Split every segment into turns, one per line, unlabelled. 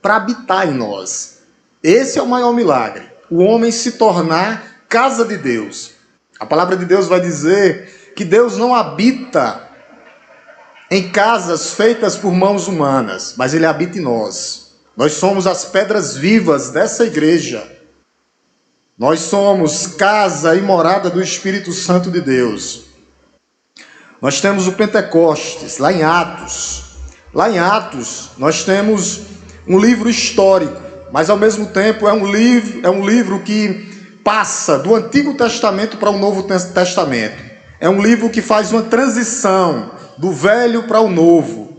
para habitar em nós. Esse é o maior milagre, o homem se tornar casa de Deus. A palavra de Deus vai dizer que Deus não habita em casas feitas por mãos humanas, mas Ele habita em nós. Nós somos as pedras vivas dessa igreja. Nós somos casa e morada do Espírito Santo de Deus. Nós temos o Pentecostes, lá em Atos. Lá em Atos, nós temos um livro histórico, mas ao mesmo tempo é um livro que passa do Antigo Testamento para o Novo Testamento. É um livro que faz uma transição do velho para o novo.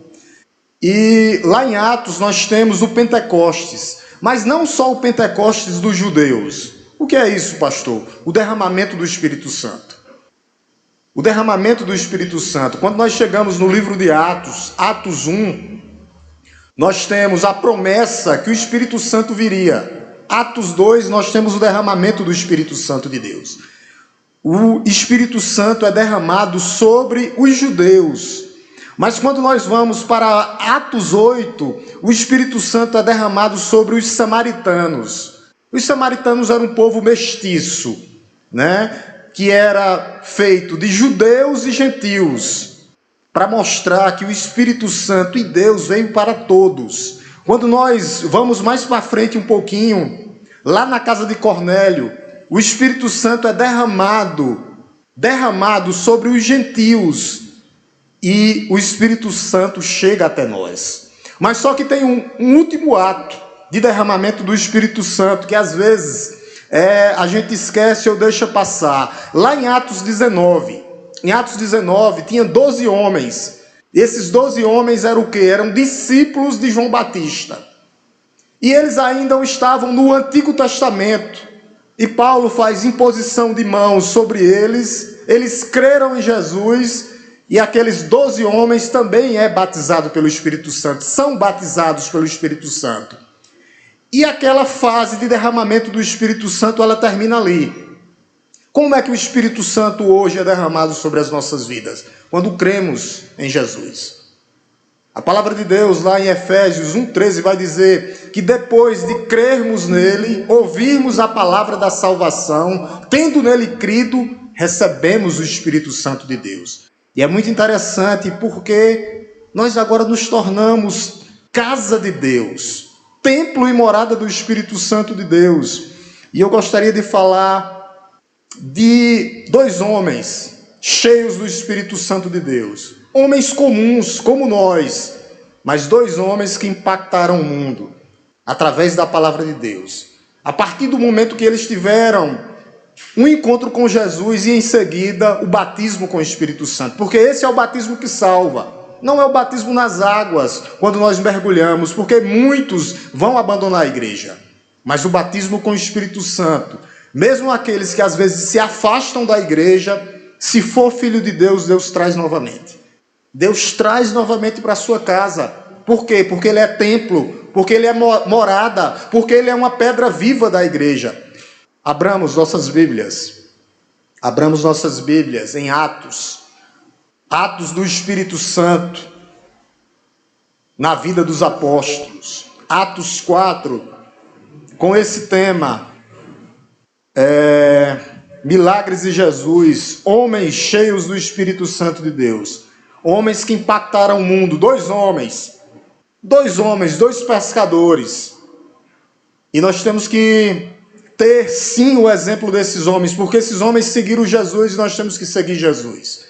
E lá em Atos nós temos o Pentecostes, mas não só o Pentecostes dos judeus. O que é isso, pastor? O derramamento do Espírito Santo. O derramamento do Espírito Santo. Quando nós chegamos no livro de Atos, Atos 1, nós temos a promessa que o Espírito Santo viria. Atos 2, nós temos o derramamento do Espírito Santo de Deus. O Espírito Santo é derramado sobre os judeus. Mas quando nós vamos para Atos 8, o Espírito Santo é derramado sobre os samaritanos. Os samaritanos eram um povo mestiço, né? Que era feito de judeus e gentios, para mostrar que o Espírito Santo e Deus veio para todos. Quando nós vamos mais para frente um pouquinho, lá na casa de Cornélio, o Espírito Santo é derramado sobre os gentios, e o Espírito Santo chega até nós. Mas só que tem um último ato de derramamento do Espírito Santo, que às vezes a gente esquece ou deixa passar. Lá em Atos 19, tinha 12 homens. Esses 12 homens eram o quê? Eram discípulos de João Batista. E eles ainda estavam no Antigo Testamento. E Paulo faz imposição de mãos sobre eles. Eles creram em Jesus. E aqueles 12 homens também batizados pelo Espírito Santo. São batizados pelo Espírito Santo. E aquela fase de derramamento do Espírito Santo, ela termina ali. Como é que o Espírito Santo hoje é derramado sobre as nossas vidas? Quando cremos em Jesus. A palavra de Deus lá em Efésios 1,13 vai dizer que depois de crermos nele, ouvirmos a palavra da salvação, tendo nele crido, recebemos o Espírito Santo de Deus. E é muito interessante porque nós agora nos tornamos casa de Deus, templo e morada do Espírito Santo de Deus. E eu gostaria de falar de 2 homens cheios do Espírito Santo de Deus. Homens comuns, como nós, mas 2 homens que impactaram o mundo através da palavra de Deus. A partir do momento que eles tiveram um encontro com Jesus e em seguida o batismo com o Espírito Santo. Porque esse é o batismo que salva. Não é o batismo nas águas, quando nós mergulhamos, porque muitos vão abandonar a igreja. Mas o batismo com o Espírito Santo, mesmo aqueles que às vezes se afastam da igreja, se for filho de Deus, Deus traz novamente. Deus traz novamente para a sua casa. Por quê? Porque Ele é templo, porque Ele é morada, porque Ele é uma pedra viva da igreja. Abramos nossas Bíblias em Atos. Atos do Espírito Santo na vida dos apóstolos. Atos 4, com esse tema, milagres de Jesus, homens cheios do Espírito Santo de Deus, homens que impactaram o mundo. 2 pescadores. E nós temos que ter sim o exemplo desses homens, porque esses homens seguiram Jesus e nós temos que seguir Jesus.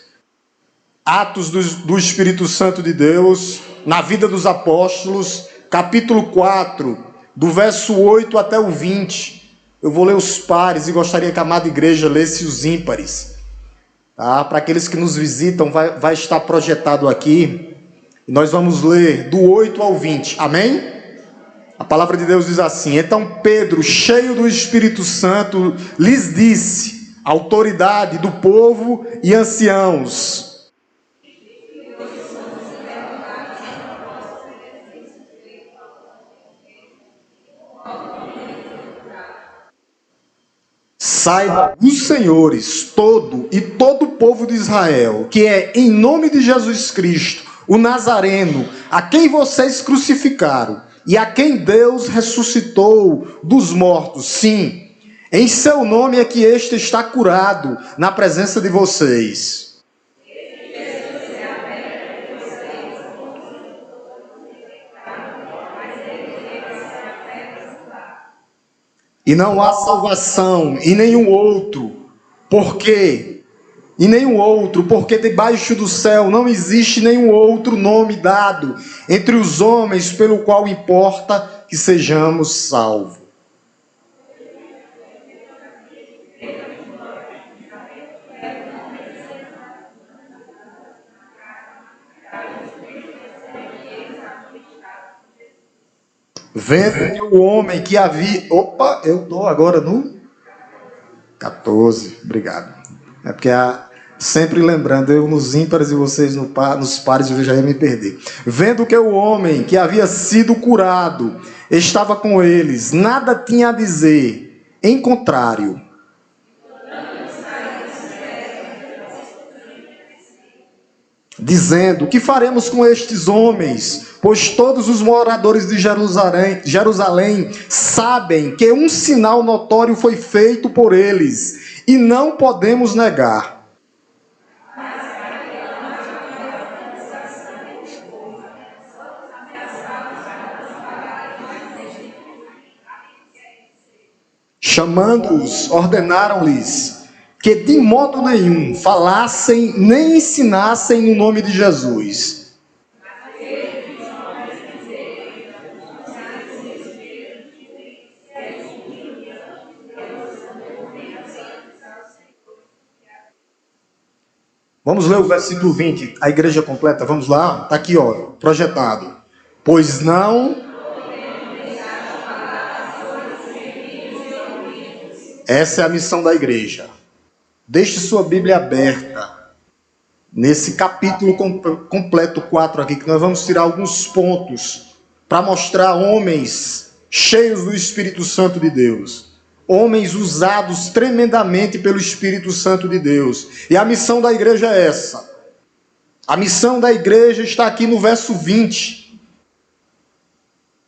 Atos do Espírito Santo de Deus, na vida dos apóstolos, capítulo 4, do verso 8 até o 20. Eu vou ler os pares e gostaria que a amada igreja lesse os ímpares. Tá? Para aqueles que nos visitam, vai estar projetado aqui. E nós vamos ler do 8 ao 20. Amém? A palavra de Deus diz assim: Então Pedro, cheio do Espírito Santo, lhes disse, autoridade do povo e anciãos: Saiba os senhores, todo o povo de Israel, que é em nome de Jesus Cristo, o Nazareno, a quem vocês crucificaram, e a quem Deus ressuscitou dos mortos. Sim, em seu nome é que este está curado na presença de vocês. E não há salvação em nenhum outro. Por quê? Em nenhum outro, porque debaixo do céu não existe nenhum outro nome dado entre os homens pelo qual importa que sejamos salvos. Vendo o homem que havia... Opa, eu estou agora no 14, obrigado. É porque sempre lembrando, eu nos ímpares e vocês nos pares, eu já ia me perder. Vendo que o homem que havia sido curado estava com eles, nada tinha a dizer, em contrário. Dizendo, que faremos com estes homens? Pois todos os moradores de Jerusalém sabem que um sinal notório foi feito por eles, e não podemos negar. Chamando-os, ordenaram-lhes que de modo nenhum falassem nem ensinassem no nome de Jesus. Vamos ler o versículo 20, a igreja completa, vamos lá? Está aqui, ó, projetado. Pois não... Essa é a missão da igreja. Deixe sua Bíblia aberta nesse capítulo completo 4 aqui, que nós vamos tirar alguns pontos para mostrar homens cheios do Espírito Santo de Deus. Homens usados tremendamente pelo Espírito Santo de Deus. E a missão da igreja é essa. A missão da igreja está aqui no verso 20.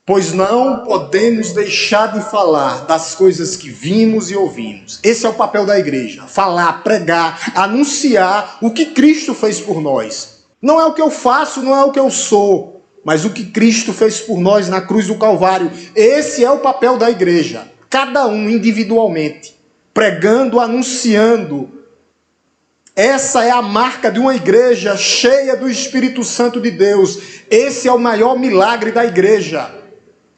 Pois não podemos deixar de falar das coisas que vimos e ouvimos. Esse é o papel da igreja. Falar, pregar, anunciar o que Cristo fez por nós. Não é o que eu faço, não é o que eu sou, mas o que Cristo fez por nós na cruz do Calvário. Esse é o papel da igreja. Cada um individualmente, pregando, anunciando. Essa é a marca de uma igreja cheia do Espírito Santo de Deus. Esse é o maior milagre da igreja.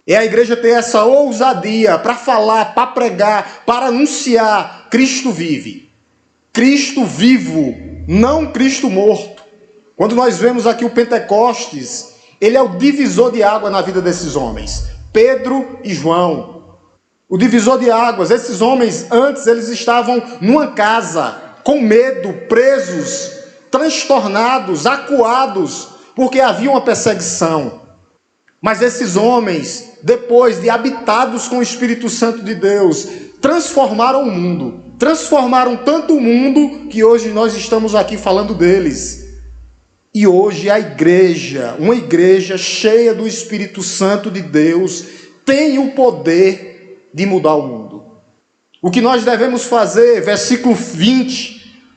É a igreja ter essa ousadia para falar, para pregar, para anunciar. Cristo vive. Cristo vivo, não Cristo morto. Quando nós vemos aqui o Pentecostes, ele é o divisor de água na vida desses homens. Pedro e João. O divisor de águas. Esses homens, antes, eles estavam numa casa, com medo, presos, transtornados, acuados, porque havia uma perseguição. Mas esses homens, depois de habitados com o Espírito Santo de Deus, transformaram o mundo. Transformaram tanto o mundo que hoje nós estamos aqui falando deles. E hoje a igreja, uma igreja cheia do Espírito Santo de Deus, tem o poder de mudar o mundo. O que nós devemos fazer, versículo 20...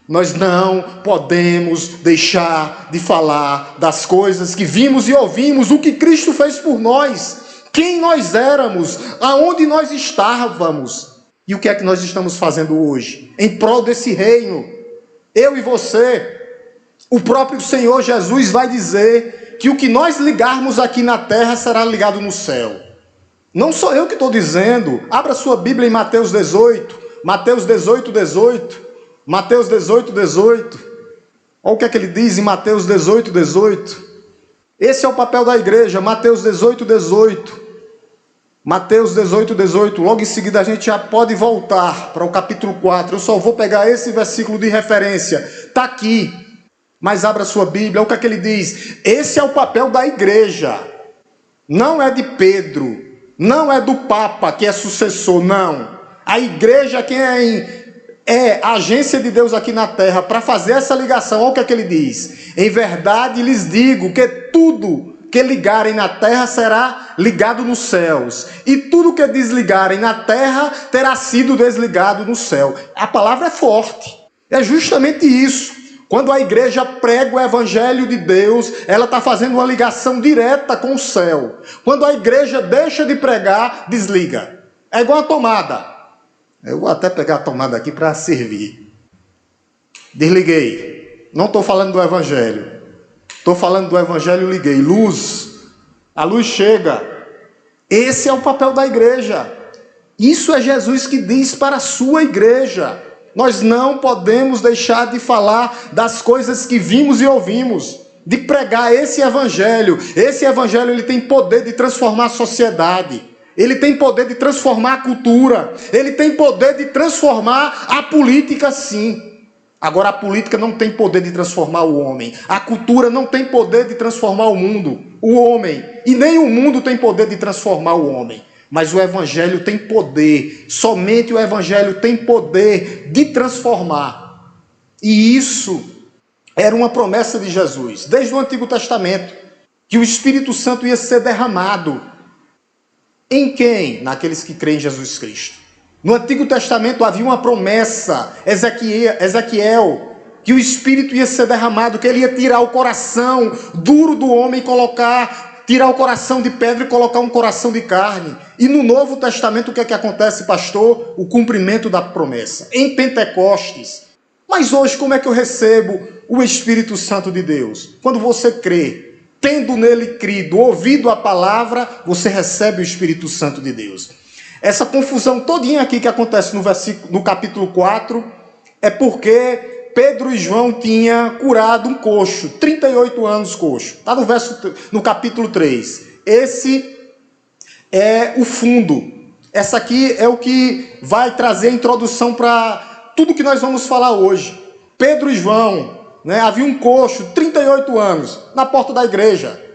Nós não podemos deixar de falar das coisas que vimos e ouvimos, o que Cristo fez por nós, quem nós éramos, aonde nós estávamos e o que é que nós estamos fazendo hoje, em prol desse reino. Eu e você, o próprio Senhor Jesus vai dizer que o que nós ligarmos aqui na terra será ligado no céu. Não sou eu que estou dizendo, abra sua Bíblia em Mateus 18, Mateus 18, 18. Mateus 18, 18. Olha o que é que ele diz em Mateus 18, 18. Esse é o papel da igreja, Mateus 18, 18. Mateus 18, 18. Logo em seguida a gente já pode voltar para o capítulo 4. Eu só vou pegar esse versículo de referência. Está aqui. Mas abra sua Bíblia. Olha o que é que ele diz. Esse é o papel da igreja. Não é de Pedro. Não é do Papa que é sucessor, não. A igreja quem é a agência de Deus aqui na terra para fazer essa ligação. Olha o que é que ele diz. Em verdade lhes digo que tudo que ligarem na terra será ligado nos céus, e tudo que desligarem na terra terá sido desligado no céu. A palavra é forte. É justamente isso. Quando a igreja prega o evangelho de Deus, ela está fazendo uma ligação direta com o céu. Quando a igreja deixa de pregar, desliga. É igual a tomada. Eu vou até pegar a tomada aqui para servir. Desliguei. Não estou falando do evangelho. Estou falando do evangelho, liguei. Luz. A luz chega. Esse é o papel da igreja. Isso é Jesus que diz para a sua igreja. Nós não podemos deixar de falar das coisas que vimos e ouvimos, de pregar esse evangelho. Esse evangelho ele tem poder de transformar a sociedade. Ele tem poder de transformar a cultura. Ele tem poder de transformar a política, sim. Agora, a política não tem poder de transformar o homem. A cultura não tem poder de transformar o mundo, o homem. E nem o mundo tem poder de transformar o homem. Mas o evangelho tem poder. Somente o evangelho tem poder de transformar. E isso era uma promessa de Jesus, desde o Antigo Testamento, que o Espírito Santo ia ser derramado. Em quem? Naqueles que creem em Jesus Cristo. No Antigo Testamento havia uma promessa, Ezequiel, que o Espírito ia ser derramado, que ele ia tirar o coração duro do homem e tirar o coração de pedra e colocar um coração de carne. E no Novo Testamento o que é que acontece, pastor? O cumprimento da promessa, em Pentecostes. Mas hoje como é que eu recebo o Espírito Santo de Deus? Quando você crê, tendo nele crido, ouvido a palavra, você recebe o Espírito Santo de Deus. Essa confusão todinha aqui que acontece no capítulo 4 é porque Pedro e João tinham curado um coxo, 38 anos coxo. Está no capítulo 3. Esse é o fundo. Essa aqui é o que vai trazer a introdução para tudo que nós vamos falar hoje. Pedro e João, havia um coxo, 38 anos, na porta da igreja.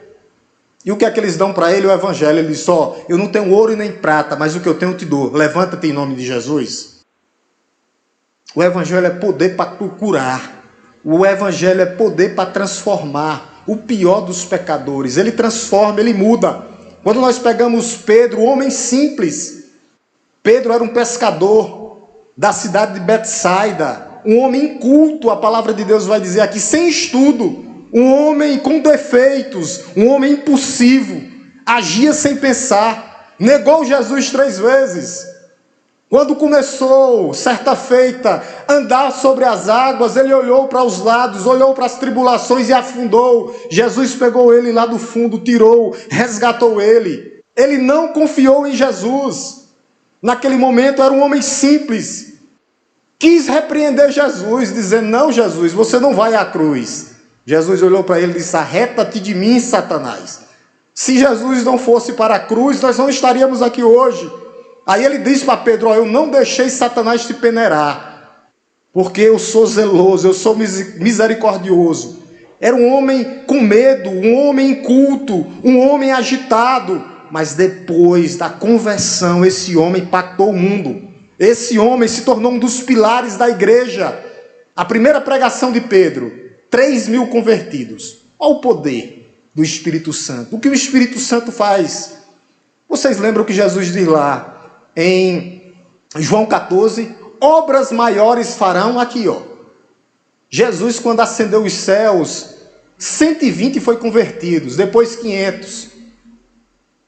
E o que é que eles dão para ele? O evangelho. Ele diz: eu não tenho ouro e nem prata, mas o que eu tenho eu te dou. Levanta-te em nome de Jesus. O evangelho é poder para curar. O evangelho é poder para transformar o pior dos pecadores. Ele transforma, ele muda. Quando nós pegamos Pedro, um homem simples. Pedro era um pescador da cidade de Betsaida. Um homem inculto, a palavra de Deus vai dizer aqui, sem estudo. Um homem com defeitos, um homem impulsivo, agia sem pensar, negou Jesus 3 vezes. Quando começou, certa feita, a andar sobre as águas, ele olhou para os lados, olhou para as tribulações e afundou. Jesus pegou ele lá do fundo, tirou, resgatou ele. Ele não confiou em Jesus. Naquele momento era um homem simples. Quis repreender Jesus, dizendo: não, Jesus, você não vai à cruz. Jesus olhou para ele e disse: arreta-te de mim, Satanás. Se Jesus não fosse para a cruz, nós não estaríamos aqui hoje. Aí ele disse para Pedro: eu não deixei Satanás te peneirar, porque eu sou zeloso, eu sou misericordioso. Era um homem com medo, um homem inculto, um homem agitado. Mas depois da conversão, esse homem impactou o mundo. Esse homem se tornou um dos pilares da igreja. A primeira pregação de Pedro, 3.000 convertidos. Olha o poder do Espírito Santo. O que o Espírito Santo faz? Vocês lembram que Jesus diz lá em João 14? Obras maiores farão aqui, Jesus, quando ascendeu os céus, 120 foi convertidos, depois 500.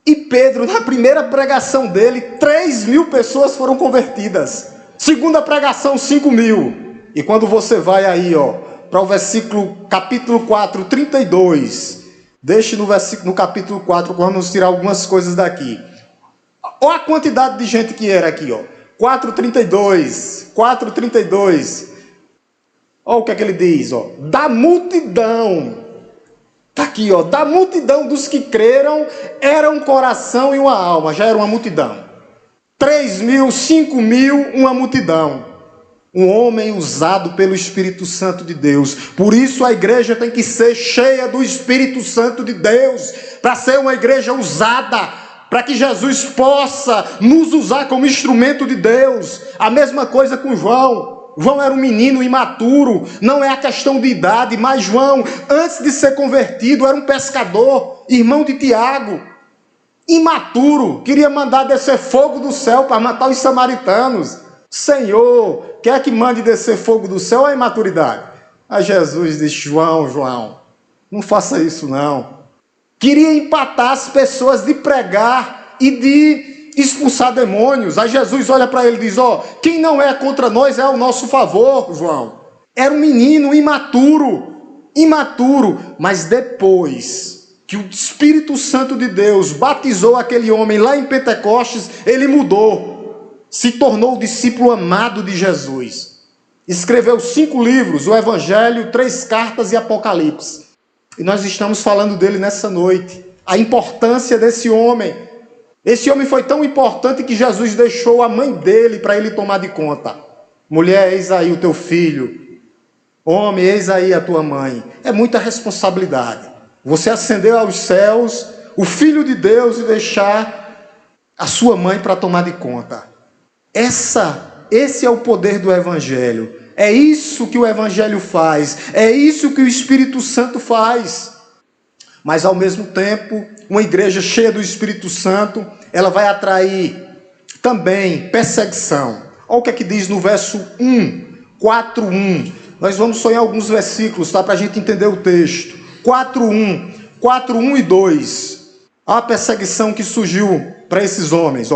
E Pedro, na primeira pregação dele, 3.000 pessoas foram convertidas. Segunda pregação, 5.000. E quando você vai aí, para o capítulo 4, 32. Deixe no capítulo 4, vamos tirar algumas coisas daqui. Olha a quantidade de gente que era aqui, 4:32. 4:32. Olha o que é que ele diz, da multidão. Está aqui, da multidão dos que creram, era um coração e uma alma. Já era uma multidão. 3.000, 5.000, uma multidão. Um homem usado pelo Espírito Santo de Deus. Por isso a igreja tem que ser cheia do Espírito Santo de Deus, para ser uma igreja usada, para que Jesus possa nos usar como instrumento de Deus. A mesma coisa com João. João era um menino imaturo, não é a questão de idade, mas João, antes de ser convertido, era um pescador. irmão de Tiago, imaturo, queria mandar descer fogo do céu para matar os samaritanos. Senhor, quer que mande descer fogo do céu ou a imaturidade? Aí Jesus disse: João, não faça isso não. Queria empatar as pessoas de pregar e de expulsar demônios. Aí Jesus olha para ele e diz: quem não é contra nós é ao nosso favor, João. Era um menino imaturo, mas depois que o Espírito Santo de Deus batizou aquele homem lá em Pentecostes, ele mudou, se tornou o discípulo amado de Jesus. Escreveu 5 livros, o Evangelho, 3 cartas e Apocalipse. E nós estamos falando dele nessa noite. A importância desse homem. Esse homem foi tão importante que Jesus deixou a mãe dele para ele tomar de conta. Mulher, eis aí o teu filho. Homem, eis aí a tua mãe. É muita responsabilidade. Você ascender aos céus, o Filho de Deus, e deixar a sua mãe para tomar de conta. Esse é o poder do Evangelho. É isso que o Evangelho faz. É isso que o Espírito Santo faz. Mas, ao mesmo tempo, uma igreja cheia do Espírito Santo, ela vai atrair também perseguição. Olha o que é que diz no verso 4:1. Nós vamos só em alguns versículos, tá? Para a gente entender o texto. 4:1 e 2. A perseguição que surgiu para esses homens.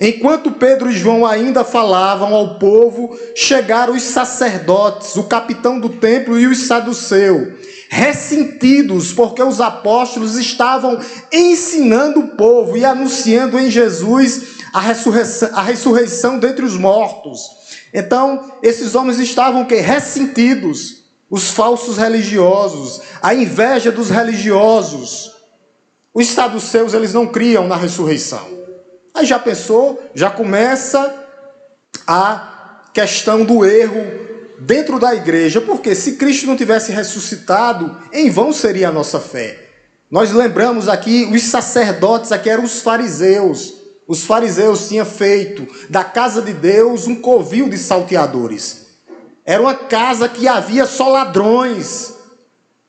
Enquanto Pedro e João ainda falavam ao povo, chegaram os sacerdotes, o capitão do templo e os saduceus, ressentidos porque os apóstolos estavam ensinando o povo e anunciando em Jesus a ressurreição dentre os mortos. Então, esses homens estavam o quê? Ressentidos. Os falsos religiosos, a inveja dos religiosos. Os saduceus, eles não criam na ressurreição. Aí já pensou? Já começa a questão do erro dentro da igreja. Porque se Cristo não tivesse ressuscitado, em vão seria a nossa fé. Nós lembramos aqui, os sacerdotes aqui eram os fariseus. Os fariseus tinham feito da casa de Deus um covil de salteadores. Era uma casa que havia só ladrões.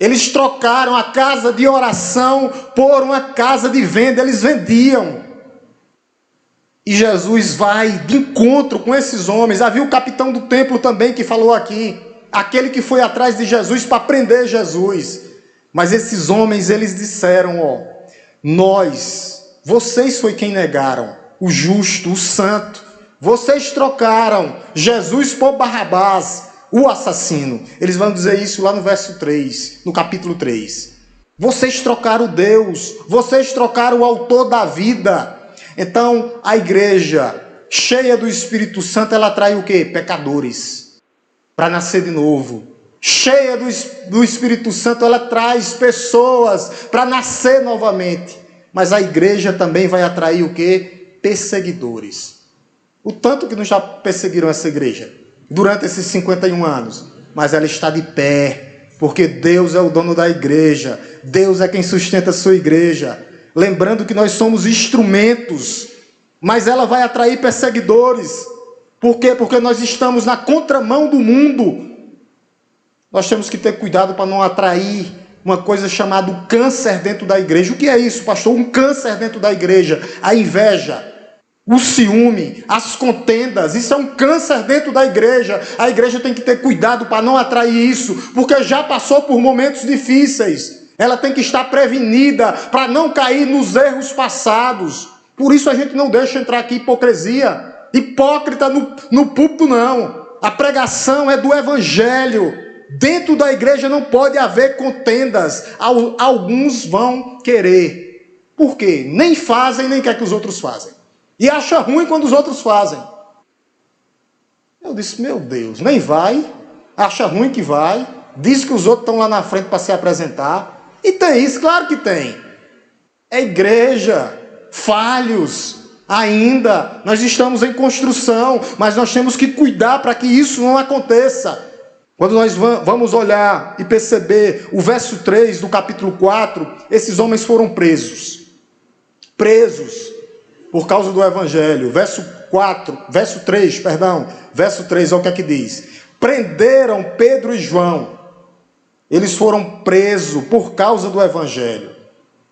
Eles trocaram a casa de oração por uma casa de venda. Eles vendiam. E Jesus vai de encontro com esses homens. Havia o capitão do templo também que falou aqui. Aquele que foi atrás de Jesus para prender Jesus. Mas esses homens, eles disseram, vocês foi quem negaram o justo, o santo. Vocês trocaram Jesus por Barrabás, o assassino. Eles vão dizer isso lá no verso 3, no capítulo 3. Vocês trocaram Deus, vocês trocaram o autor da vida. Então, a igreja cheia do Espírito Santo, ela atrai o quê? Pecadores, para nascer de novo. Cheia do Espírito Santo, ela traz pessoas para nascer novamente. Mas a igreja também vai atrair o quê? Perseguidores. O tanto que nos já perseguiram essa igreja durante esses 51 anos. Mas ela está de pé, porque Deus é o dono da igreja. Deus é quem sustenta a sua igreja. Lembrando que nós somos instrumentos, mas ela vai atrair perseguidores. Por quê? Porque nós estamos na contramão do mundo. Nós temos que ter cuidado para não atrair uma coisa chamada câncer dentro da igreja. O que é isso, pastor? Um câncer dentro da igreja. A inveja, o ciúme, as contendas. Isso é um câncer dentro da igreja. A igreja tem que ter cuidado para não atrair isso, porque já passou por momentos difíceis. Ela tem que estar prevenida para não cair nos erros passados. Por isso a gente não deixa entrar aqui hipocrisia. Hipócrita no púlpito não. A pregação é do evangelho. Dentro da igreja não pode haver contendas. Alguns vão querer. Por quê? Nem fazem, nem quer que os outros fazem. E acha ruim quando os outros fazem. Eu disse, meu Deus, nem vai. Acha ruim que vai. Diz que os outros estão lá na frente para se apresentar. E tem isso, claro que tem. É igreja, falhos ainda. Nós estamos em construção, mas nós temos que cuidar para que isso não aconteça. Quando nós vamos olhar e perceber o verso 3 do capítulo 4, esses homens foram presos. Presos por causa do evangelho. Verso 3, olha o que é que diz. Prenderam Pedro e João. Eles foram presos por causa do evangelho.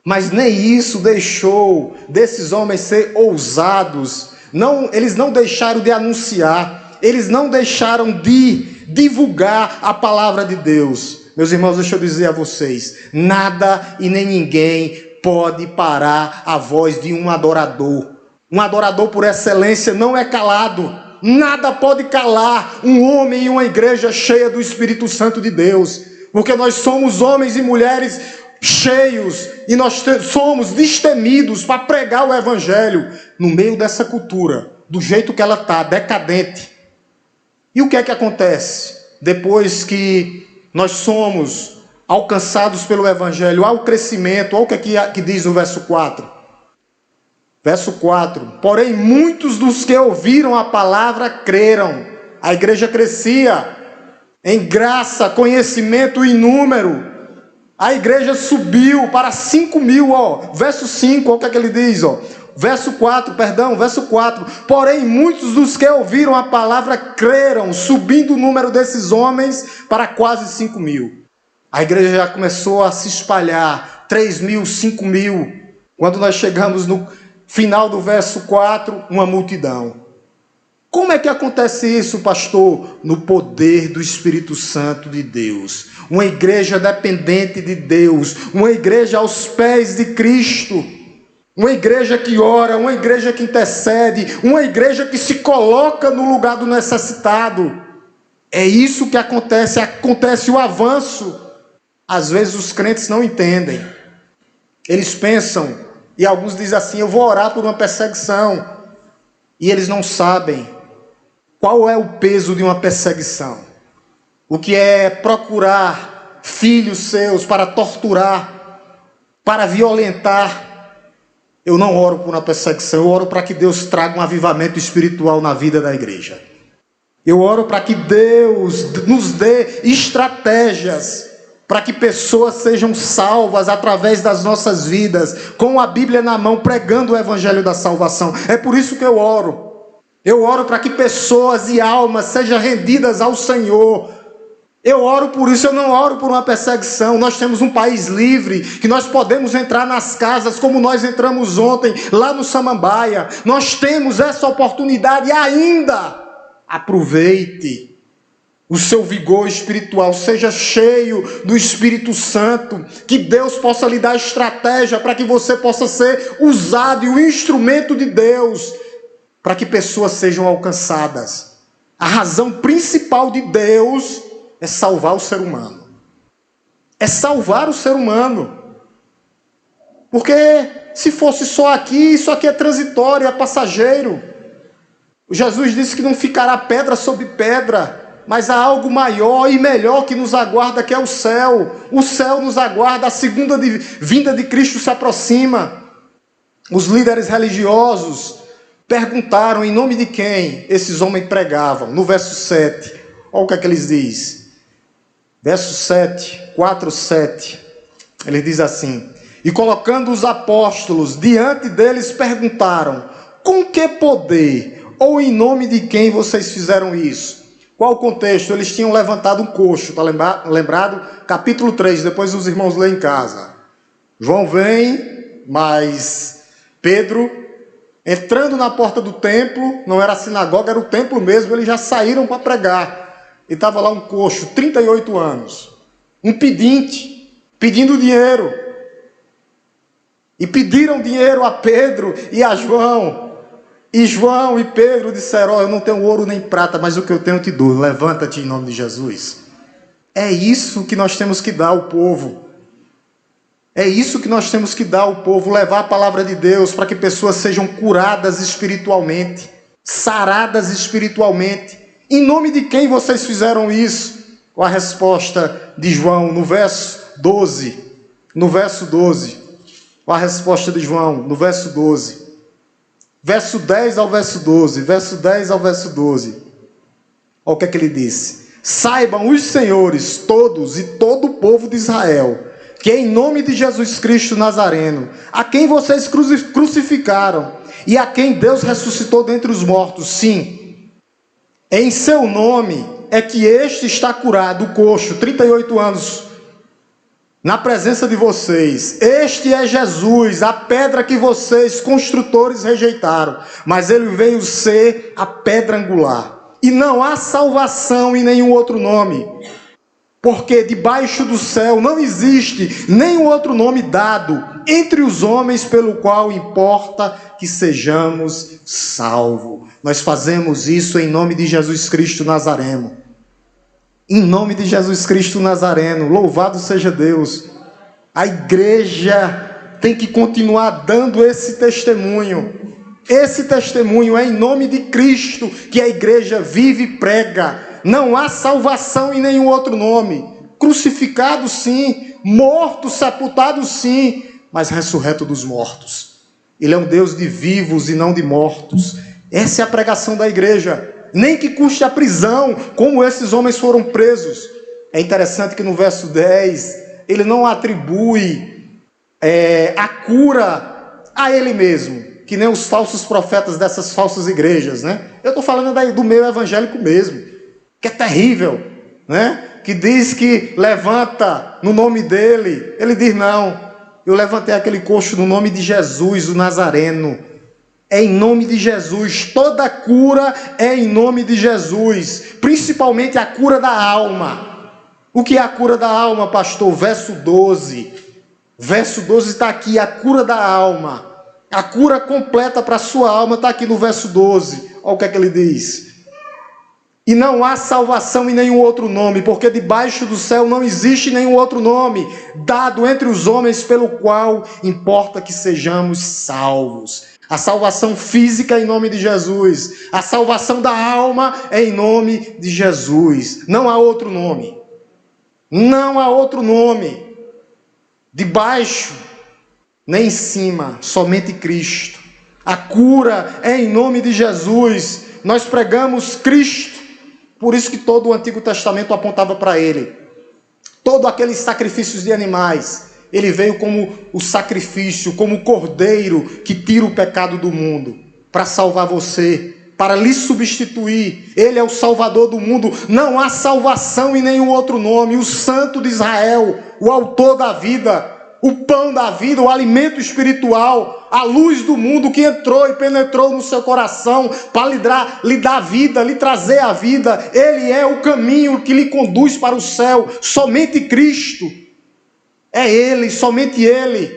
Mas nem isso deixou desses homens ser ousados. Não, eles não deixaram de anunciar, eles não deixaram de divulgar a palavra de Deus. Meus irmãos, deixa eu dizer a vocês, nada e nem ninguém pode parar a voz de um adorador. Um adorador por excelência não é calado. Nada pode calar um homem e uma igreja cheia do Espírito Santo de Deus. Porque nós somos homens e mulheres cheios e nós somos destemidos para pregar o evangelho no meio dessa cultura, do jeito que ela está, decadente. E o que é que acontece? Depois que nós somos alcançados pelo evangelho, há o crescimento, olha o que é que diz no verso 4. Verso 4, porém muitos dos que ouviram a palavra creram. A igreja crescia em graça, conhecimento e número. A igreja subiu para 5.000, verso 5, olha o que ele diz, verso 4, verso 4. Porém muitos dos que ouviram a palavra creram, subindo o número desses homens para quase 5.000. A igreja já começou a se espalhar, 3.000, 5.000. Quando nós chegamos no final do verso 4, uma multidão. Como é que acontece isso, pastor? No poder do Espírito Santo de Deus. Uma igreja dependente de Deus. Uma igreja aos pés de Cristo. Uma igreja que ora, uma igreja que intercede. Uma igreja que se coloca no lugar do necessitado. É isso que acontece. Acontece o avanço. Às vezes os crentes não entendem. Eles pensam... E alguns dizem assim, eu vou orar por uma perseguição. E eles não sabem qual é o peso de uma perseguição. O que é procurar filhos seus para torturar, para violentar. Eu não oro por uma perseguição, eu oro para que Deus traga um avivamento espiritual na vida da igreja. Eu oro para que Deus nos dê estratégias para que pessoas sejam salvas através das nossas vidas, com a Bíblia na mão, pregando o evangelho da salvação. É por isso que eu oro. Eu oro para que pessoas e almas sejam rendidas ao Senhor. Eu oro por isso, eu não oro por uma perseguição. Nós temos um país livre, que nós podemos entrar nas casas, como nós entramos ontem, lá no Samambaia. Nós temos essa oportunidade e ainda aproveite o seu vigor espiritual, seja cheio do Espírito Santo, que Deus possa lhe dar estratégia para que você possa ser usado e o instrumento de Deus para que pessoas sejam alcançadas. A razão principal de Deus é salvar o ser humano. É salvar o ser humano. Porque se fosse só aqui, isso aqui é transitório, é passageiro. Jesus disse que não ficará pedra sobre pedra, mas há algo maior e melhor que nos aguarda, que é o céu. O céu nos aguarda, a segunda vinda de Cristo se aproxima. Os líderes religiosos perguntaram em nome de quem esses homens pregavam. No verso 7, olha o que é que eles dizem. Verso 7, 4, 7. Ele diz assim: e colocando os apóstolos diante deles, perguntaram: com que poder ou em nome de quem vocês fizeram isso? Qual o contexto? Eles tinham levantado um coxo, está lembrado? Capítulo 3, depois os irmãos lêem em casa. João vem, mas Pedro, entrando na porta do templo, não era a sinagoga, era o templo mesmo, eles já saíram para pregar. E estava lá um coxo, 38 anos, um pedinte, pedindo dinheiro. E pediram dinheiro a Pedro e a João. E João e Pedro disseram: eu não tenho ouro nem prata, mas o que eu tenho eu te dou. Levanta-te em nome de Jesus. É isso que nós temos que dar ao povo. É isso que nós temos que dar ao povo. Levar a palavra de Deus para que pessoas sejam curadas espiritualmente, saradas espiritualmente. Em nome de quem vocês fizeram isso? Com a resposta de João no verso 12. No verso 12. Com a resposta de João no verso 12. Verso 10 ao verso 12, verso 10 ao verso 12. Olha o que é que ele disse: saibam os senhores todos e todo o povo de Israel, que em nome de Jesus Cristo Nazareno, a quem vocês crucificaram e a quem Deus ressuscitou dentre os mortos, sim, em seu nome é que este está curado, o coxo, 38 anos, na presença de vocês: este é Jesus, a pedra que vocês, construtores, rejeitaram, mas ele veio ser a pedra angular. E não há salvação em nenhum outro nome, porque debaixo do céu não existe nenhum outro nome dado entre os homens pelo qual importa que sejamos salvos. Nós fazemos isso em nome de Jesus Cristo Nazareno. Em nome de Jesus Cristo Nazareno, louvado seja Deus. A igreja tem que continuar dando esse testemunho. Esse testemunho é em nome de Cristo que a igreja vive e prega. Não há salvação em nenhum outro nome. Crucificado sim, morto, sepultado sim, mas ressurreto dos mortos. Ele é um Deus de vivos e não de mortos. Essa é a pregação da igreja. Nem que custe a prisão, como esses homens foram presos. É interessante que no verso 10, ele não atribui a cura a ele mesmo, que nem os falsos profetas dessas falsas igrejas, né? Eu estou falando do meio evangélico mesmo, que é terrível, né? Que diz que levanta no nome dele. Ele diz: não, eu levantei aquele coxo no nome de Jesus, o Nazareno. É em nome de Jesus. Toda cura é em nome de Jesus, principalmente a cura da alma. O que é a cura da alma, pastor? Verso 12. Verso 12 está aqui, a cura da alma. A cura completa para a sua alma está aqui no verso 12. Olha o que é que ele diz. E não há salvação em nenhum outro nome, porque debaixo do céu não existe nenhum outro nome dado entre os homens pelo qual importa que sejamos salvos. A salvação física é em nome de Jesus. A salvação da alma é em nome de Jesus. Não há outro nome. Não há outro nome. Debaixo, nem em cima, somente Cristo. A cura é em nome de Jesus. Nós pregamos Cristo. Por isso que todo o Antigo Testamento apontava para Ele. Todos aqueles sacrifícios de animais, Ele veio como o sacrifício, como o cordeiro que tira o pecado do mundo, para salvar você, para lhe substituir. Ele é o Salvador do mundo. Não há salvação em nenhum outro nome. O Santo de Israel, o autor da vida, o pão da vida, o alimento espiritual, a luz do mundo que entrou e penetrou no seu coração para lhe dar vida, lhe trazer a vida. Ele é o caminho que lhe conduz para o céu. Somente Cristo. É Ele, somente Ele.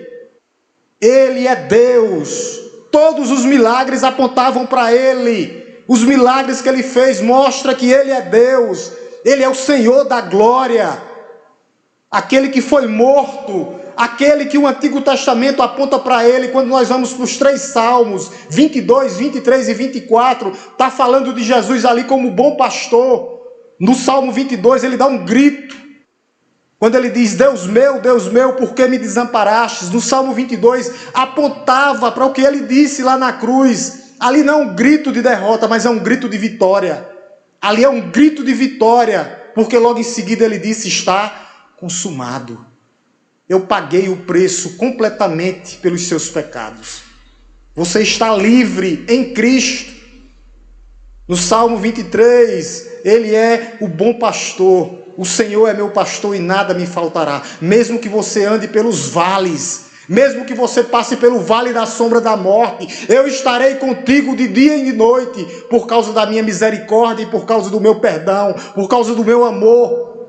Ele é Deus. Todos os milagres apontavam para Ele. Os milagres que Ele fez mostram que Ele é Deus. Ele é o Senhor da glória. Aquele que foi morto. Aquele que o Antigo Testamento aponta para Ele. Quando nós vamos para os 3 salmos, 22, 23 e 24, está falando de Jesus ali como bom pastor. No Salmo 22 ele dá um grito. Quando ele diz: Deus meu, por que me desamparastes? No Salmo 22, apontava para o que ele disse lá na cruz. Ali não é um grito de derrota, mas é um grito de vitória. Ali é um grito de vitória, porque logo em seguida ele disse: está consumado. Eu paguei o preço completamente pelos seus pecados. Você está livre em Cristo. No Salmo 23, ele é o bom pastor. O Senhor é meu pastor e nada me faltará. Mesmo que você ande pelos vales, mesmo que você passe pelo vale da sombra da morte, eu estarei contigo de dia e de noite, por causa da minha misericórdia e por causa do meu perdão, por causa do meu amor.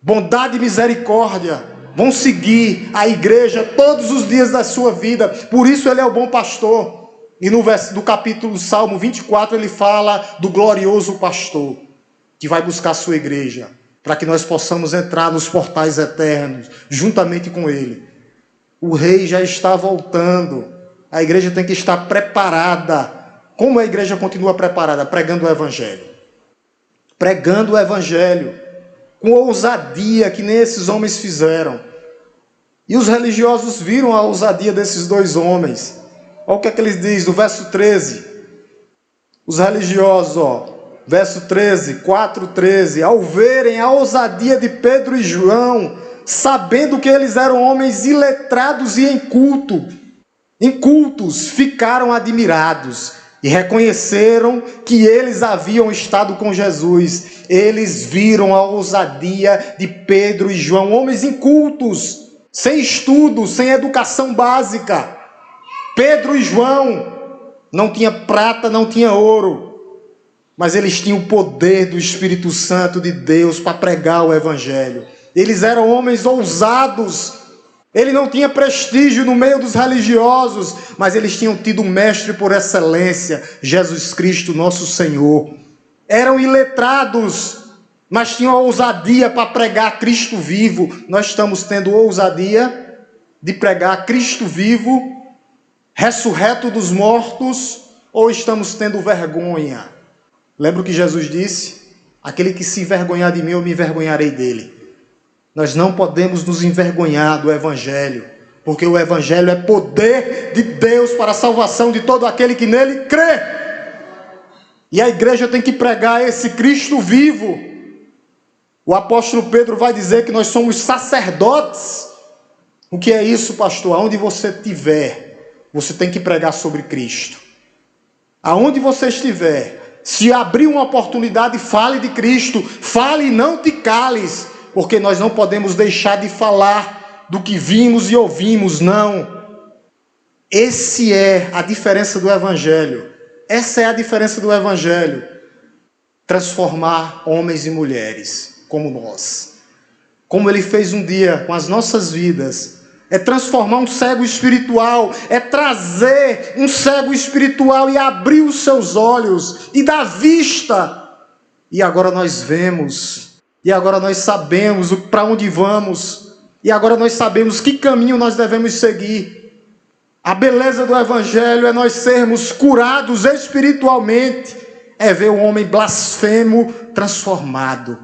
Bondade e misericórdia vão seguir a igreja todos os dias da sua vida. Por isso ele é o bom pastor. E no capítulo Salmo 24 ele fala do glorioso pastor, que vai buscar a sua igreja, para que nós possamos entrar nos portais eternos, juntamente com ele. O rei já está voltando. A igreja tem que estar preparada. Como a igreja continua preparada? Pregando o evangelho. Pregando o evangelho. Com ousadia que nem esses homens fizeram. E os religiosos viram a ousadia desses 2 homens. Olha o que é que eles dizem no verso 13. Os religiosos, verso 13, 4:13. Ao verem a ousadia de Pedro e João, sabendo que eles eram homens iletrados e incultos, ficaram admirados. e reconheceram que eles haviam estado com Jesus. Eles viram a ousadia de Pedro e João, homens incultos, sem estudo, sem educação básica. Pedro e João não tinham prata, não tinham ouro, mas eles tinham o poder do Espírito Santo de Deus para pregar o Evangelho. Eles eram homens ousados. Ele não tinha prestígio no meio dos religiosos, mas eles tinham tido um mestre por excelência, Jesus Cristo, nosso Senhor. Eram iletrados, mas tinham ousadia para pregar Cristo vivo. Nós estamos tendo ousadia de pregar Cristo vivo, ressurreto dos mortos, ou estamos tendo vergonha? Lembra o que Jesus disse? Aquele que se envergonhar de mim, eu me envergonharei dele. Nós não podemos nos envergonhar do Evangelho, porque o Evangelho é poder de Deus para a salvação de todo aquele que nele crê. E a igreja tem que pregar esse Cristo vivo. O apóstolo Pedro vai dizer que nós somos sacerdotes. O que é isso, pastor? Aonde você estiver, você tem que pregar sobre Cristo. Aonde você estiver, se abrir uma oportunidade, fale de Cristo. Fale e não te cales. Porque nós não podemos deixar de falar do que vimos e ouvimos, não. Essa é a diferença do Evangelho. Essa é a diferença do Evangelho. Transformar homens e mulheres como nós. Como Ele fez um dia com as nossas vidas. É transformar um cego espiritual. É trazer um cego espiritual e abrir os seus olhos e dar vista. E agora nós vemos. E agora nós sabemos para onde vamos. E agora nós sabemos que caminho nós devemos seguir. A beleza do Evangelho é nós sermos curados espiritualmente. É ver um homem blasfemo transformado.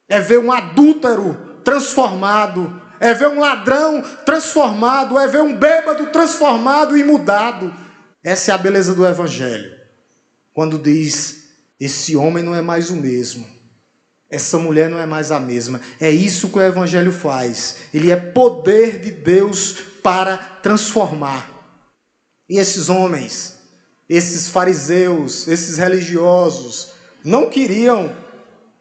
É ver um adúltero transformado. É ver um ladrão transformado. É ver um bêbado transformado e mudado. Essa é a beleza do Evangelho. Quando diz, esse homem não é mais o mesmo. Essa mulher não é mais a mesma. É isso que o Evangelho faz. Ele é poder de Deus para transformar. E esses homens, esses fariseus, esses religiosos, não queriam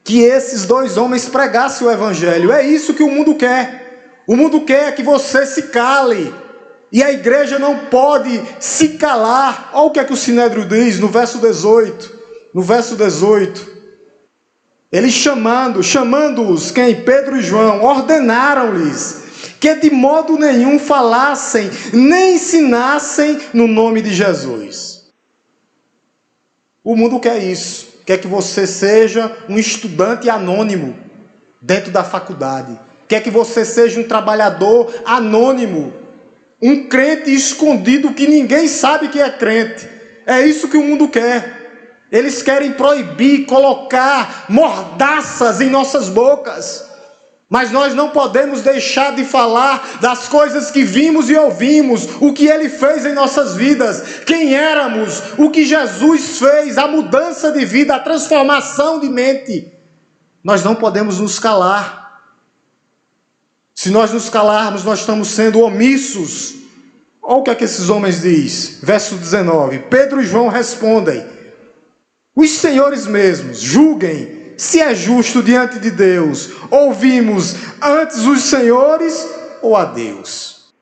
que esses dois homens pregassem o Evangelho. É isso que o mundo quer. O mundo quer que você se cale. E a igreja não pode se calar. Olha o que é que o Sinédrio diz no verso 18. No verso 18. Eles chamando-os, quem? Pedro e João, ordenaram-lhes que de modo nenhum falassem, nem ensinassem no nome de Jesus. O mundo quer isso. Quer que você seja um estudante anônimo dentro da faculdade. Quer que você seja um trabalhador anônimo. Um crente escondido que ninguém sabe que é crente. É isso que o mundo quer. Eles querem proibir, colocar mordaças em nossas bocas. Mas nós não podemos deixar de falar das coisas que vimos e ouvimos, o que Ele fez em nossas vidas, quem éramos, o que Jesus fez, a mudança de vida, a transformação de mente. Nós não podemos nos calar. Se nós nos calarmos, nós estamos sendo omissos. Olha o que é que esses homens dizem. Verso 19. Pedro e João respondem. Os senhores mesmos julguem se é justo diante de Deus. Ouvimos antes os senhores ou a Deus?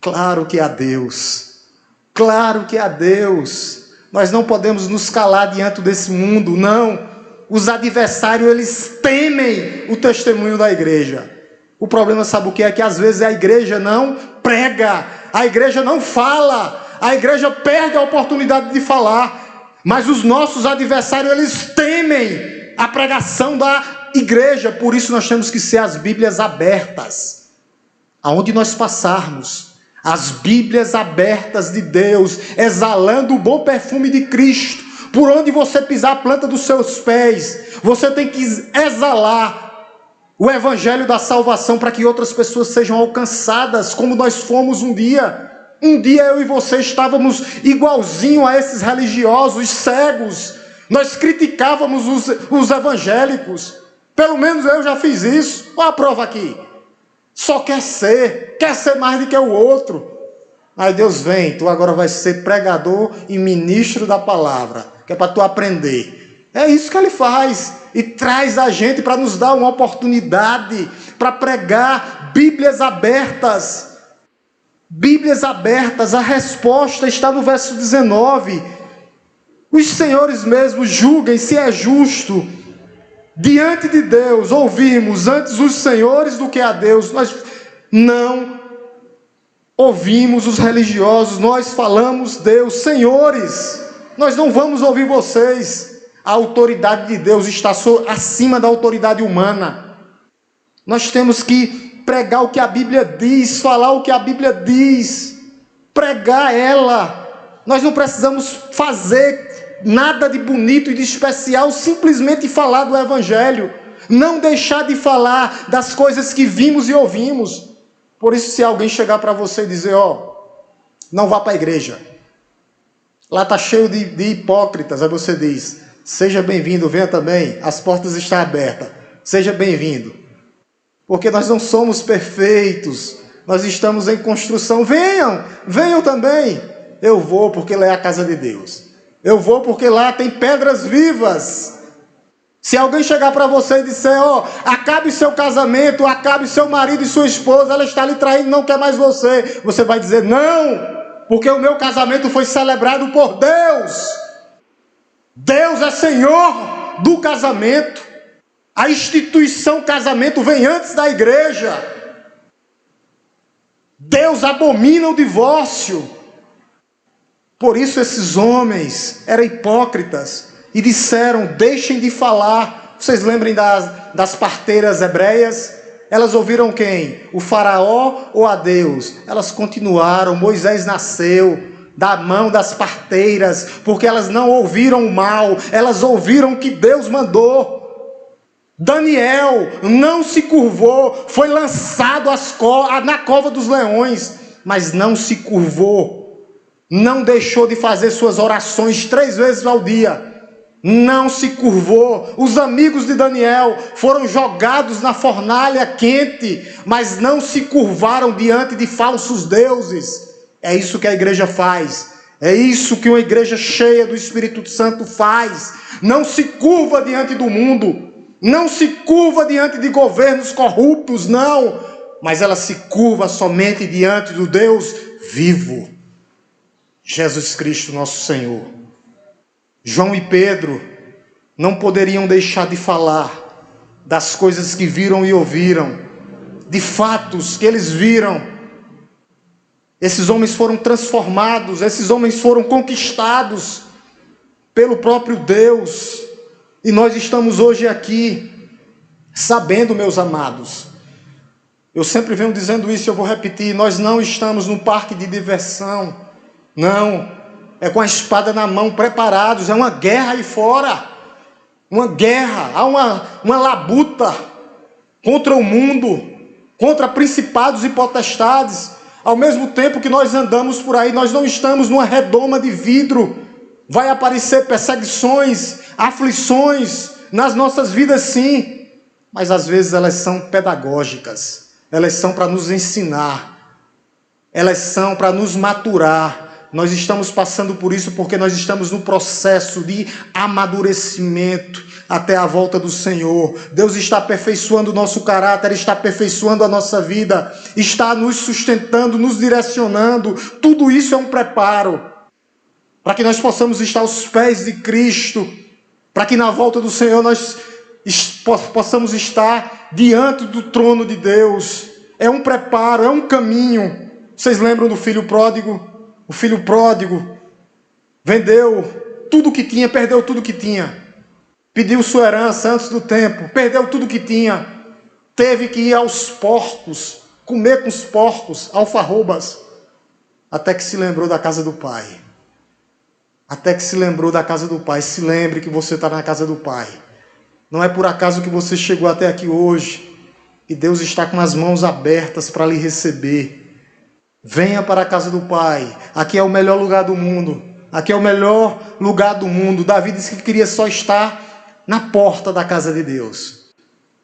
Claro que a Deus. Claro que a Deus. Nós não podemos nos calar diante desse mundo, não. Os adversários, eles temem o testemunho da igreja. O problema, sabe o que é? Que às vezes a igreja não prega, a igreja não fala, a igreja perde a oportunidade de falar. Mas os nossos adversários, eles temem a pregação da igreja. Por isso nós temos que ser as Bíblias abertas. Aonde nós passarmos, as Bíblias abertas de Deus, exalando o bom perfume de Cristo. Por onde você pisar a planta dos seus pés, você tem que exalar o Evangelho da salvação para que outras pessoas sejam alcançadas, como nós fomos um dia. Um dia eu e você estávamos igualzinho a esses religiosos cegos. Nós criticávamos os evangélicos. Pelo menos eu já fiz isso. Olha a prova aqui. Só quer ser mais do que o outro. Aí Deus vem, tu agora vai ser pregador e ministro da palavra, que é para tu aprender. É isso que ele faz. E traz a gente para nos dar uma oportunidade para pregar Bíblias abertas. Bíblias abertas, a resposta está no verso 19. Os senhores mesmos julguem se é justo diante de Deus ouvirmos antes os senhores do que a Deus. Nós não ouvimos os religiosos, nós falamos Deus. Senhores, nós não vamos ouvir vocês. A autoridade de Deus está acima da autoridade humana. Nós temos que pregar o que a Bíblia diz, falar o que a Bíblia diz, pregar ela. Nós não precisamos fazer nada de bonito e de especial, simplesmente falar do Evangelho. Não deixar de falar das coisas que vimos e ouvimos. Por isso, se alguém chegar para você e dizer, não vá para a igreja, lá está cheio de hipócritas, aí você diz, seja bem-vindo, venha também, as portas estão abertas, seja bem-vindo. Porque nós não somos perfeitos, nós estamos em construção. Venham também. Eu vou porque lá é a casa de Deus. Eu vou porque lá tem pedras vivas. Se alguém chegar para você e disser, acabe seu casamento, acabe seu marido e sua esposa, ela está lhe traindo, não quer mais você. Você vai dizer, não, porque o meu casamento foi celebrado por Deus. Deus é Senhor do casamento. A instituição casamento vem antes da igreja. Deus abomina o divórcio. Por isso esses homens eram hipócritas e disseram, deixem de falar. Vocês lembrem das parteiras hebreias? Elas ouviram quem? O faraó ou a Deus? Elas continuaram. Moisés nasceu da mão das parteiras, porque elas não ouviram o mal, elas ouviram o que Deus mandou. Daniel não se curvou, foi lançado na cova dos leões, mas não se curvou, não deixou de fazer suas orações 3 vezes ao dia, não se curvou. Os amigos de Daniel foram jogados na fornalha quente, mas não se curvaram diante de falsos deuses. É isso que a igreja faz, é isso que uma igreja cheia do Espírito Santo faz. Não se curva diante do mundo, não se curva diante de governos corruptos, não, mas ela se curva somente diante do Deus vivo, Jesus Cristo nosso Senhor. João e Pedro não poderiam deixar de falar das coisas que viram e ouviram, de fatos que eles viram. Esses homens foram transformados, esses homens foram conquistados pelo próprio Deus. E nós estamos hoje aqui, sabendo, meus amados, eu sempre venho dizendo isso e eu vou repetir, nós não estamos num parque de diversão, não, é com a espada na mão, preparados, é uma guerra aí fora, uma guerra, há uma labuta contra o mundo, contra principados e potestades. Ao mesmo tempo que nós andamos por aí, nós não estamos numa redoma de vidro. Vai aparecer perseguições, aflições nas nossas vidas, sim, mas às vezes elas são pedagógicas, elas são para nos ensinar, elas são para nos maturar. Nós estamos passando por isso porque nós estamos no processo de amadurecimento até a volta do Senhor. Deus está aperfeiçoando o nosso caráter, está aperfeiçoando a nossa vida, está nos sustentando, nos direcionando. Tudo isso é um preparo para que nós possamos estar aos pés de Cristo, para que na volta do Senhor nós possamos estar diante do trono de Deus. É um preparo, é um caminho. Vocês lembram do filho pródigo? O filho pródigo vendeu tudo que tinha, perdeu tudo que tinha. Pediu sua herança antes do tempo, perdeu tudo que tinha. Teve que ir aos porcos, comer com os porcos, alfarrobas, até que se lembrou da casa do Pai. Até que se lembrou da casa do Pai. Se lembre que você está na casa do Pai. Não é por acaso que você chegou até aqui hoje. E Deus está com as mãos abertas para lhe receber. Venha para a casa do Pai. Aqui é o melhor lugar do mundo. Aqui é o melhor lugar do mundo. Davi disse que queria só estar na porta da casa de Deus.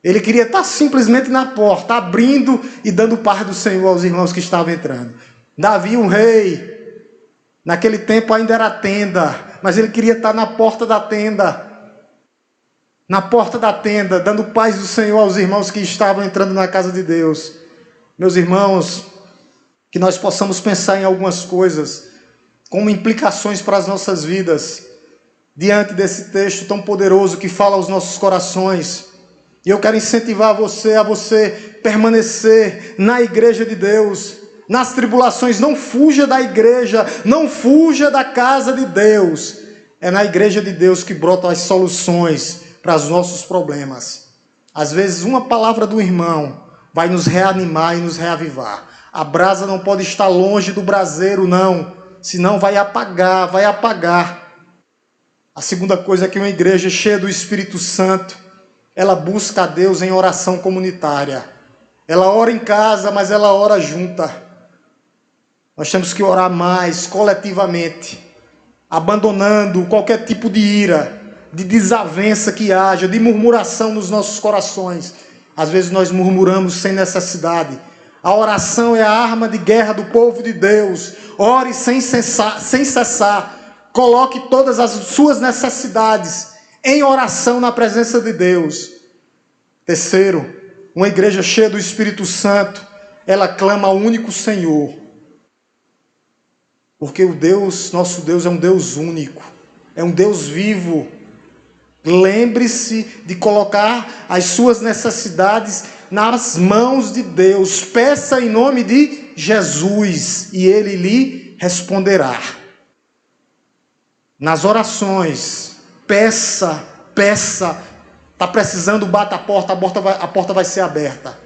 Ele queria estar simplesmente na porta, abrindo e dando paz do Senhor aos irmãos que estavam entrando. Davi, um rei, naquele tempo ainda era tenda, mas ele queria estar na porta da tenda. Na porta da tenda, dando paz do Senhor aos irmãos que estavam entrando na casa de Deus. Meus irmãos, que nós possamos pensar em algumas coisas, como implicações para as nossas vidas, diante desse texto tão poderoso que fala aos nossos corações. E eu quero incentivar você a você permanecer na igreja de Deus, nas tribulações. Não fuja da igreja, não fuja da casa de Deus. É na igreja de Deus que brotam as soluções para os nossos problemas. Às vezes uma palavra do irmão vai nos reanimar e nos reavivar. A brasa não pode estar longe do braseiro, não, senão vai apagar, vai apagar. A segunda coisa é que uma igreja cheia do Espírito Santo, ela busca a Deus em oração comunitária. Ela ora em casa, mas ela ora junta. Nós temos que orar mais coletivamente, abandonando qualquer tipo de ira, de desavença que haja, de murmuração nos nossos corações. Às vezes nós murmuramos sem necessidade. A oração é a arma de guerra do povo de Deus. Ore sem cessar. Coloque todas as suas necessidades em oração na presença de Deus. Terceiro, uma igreja cheia do Espírito Santo, ela clama ao único Senhor. Porque o Deus, nosso Deus, é um Deus único. É um Deus vivo. Lembre-se de colocar as suas necessidades nas mãos de Deus. Peça em nome de Jesus e Ele lhe responderá. Nas orações, peça. Está precisando, bata a porta vai ser aberta.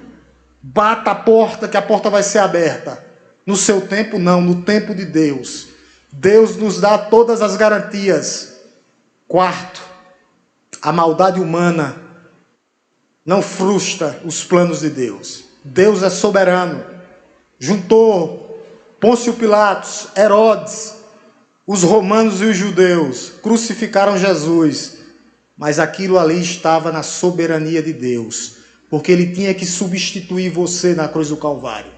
Bata a porta que a porta vai ser aberta. No seu tempo não, no tempo de Deus. Deus nos dá todas as garantias. Quarto, a maldade humana não frustra os planos de Deus. Deus é soberano. Juntou Pôncio Pilatos, Herodes, os romanos e os judeus, crucificaram Jesus. Mas aquilo ali estava na soberania de Deus, porque Ele tinha que substituir você na cruz do Calvário.